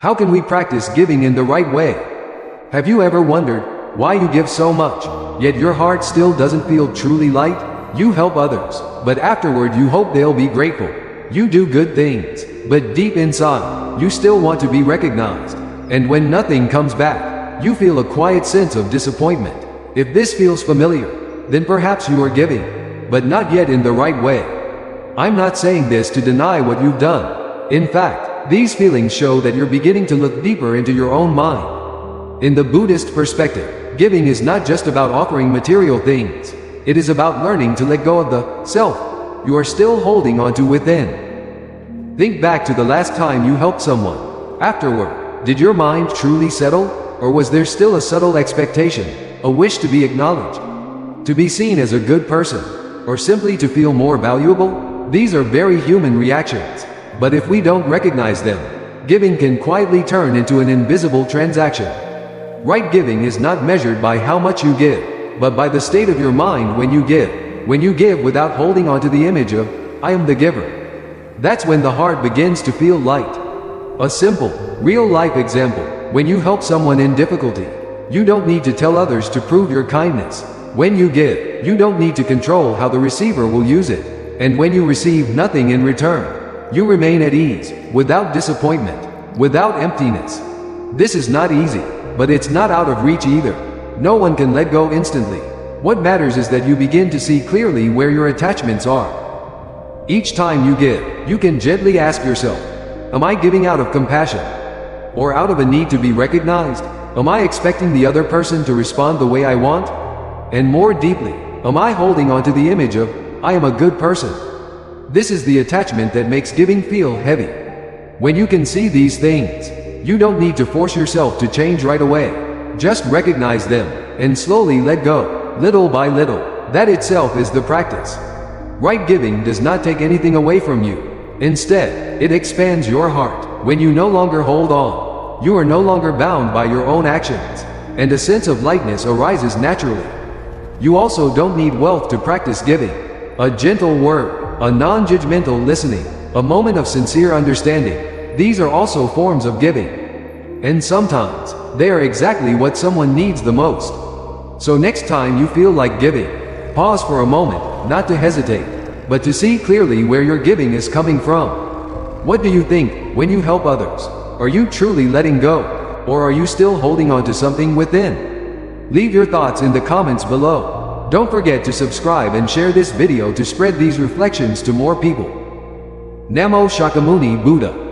How can we practice giving in the right way? Have you ever wondered why you give so much, yet your heart still doesn't feel truly light? You help others, but afterward you hope they'll be grateful. You do good things, but deep inside, you still want to be recognized. And when nothing comes back, you feel a quiet sense of disappointment. If this feels familiar, then perhaps you are giving, but not yet in the right way. I'm not saying this to deny what you've done. In fact, these feelings show that you're beginning to look deeper into your own mind. In the Buddhist perspective, giving is not just about offering material things. It is about learning to let go of the self you are still holding onto within. Think back to the last time you helped someone. Afterward, did your mind truly settle? Or was there still a subtle expectation, a wish to be acknowledged, to be seen as a good person, or simply to feel more valuable? These are very human reactions. But if we don't recognize them, giving can quietly turn into an invisible transaction. Right giving is not measured by how much you give, but by the state of your mind when you give. When you give without holding on to the image of, I am the giver. That's when the heart begins to feel light. A simple, real-life example. When you help someone in difficulty, you don't need to tell others to prove your kindness. When you give, you don't need to control how the receiver will use it. And when you receive nothing in return, you remain at ease, without disappointment, without emptiness. This is not easy, but it's not out of reach either. No one can let go instantly. What matters is that you begin to see clearly where your attachments are. Each time you give, you can gently ask yourself, am I giving out of compassion? Or out of a need to be recognized? Am I expecting the other person to respond the way I want? And more deeply, am I holding on to the image of, I am a good person? This is the attachment that makes giving feel heavy. When you can see these things, you don't need to force yourself to change right away. Just recognize them, and slowly let go, little by little. That itself is the practice. Right giving does not take anything away from you. Instead, it expands your heart. When you no longer hold on, you are no longer bound by your own actions, and a sense of lightness arises naturally. You also don't need wealth to practice giving. A gentle word, a non-judgmental listening, a moment of sincere understanding, these are also forms of giving. And sometimes, they are exactly what someone needs the most. So next time you feel like giving, pause for a moment, not to hesitate, but to see clearly where your giving is coming from. What do you think when you help others? Are you truly letting go? Or are you still holding on to something within? Leave your thoughts in the comments below. Don't forget to subscribe and share this video to spread these reflections to more people. Namo Shakyamuni Buddha.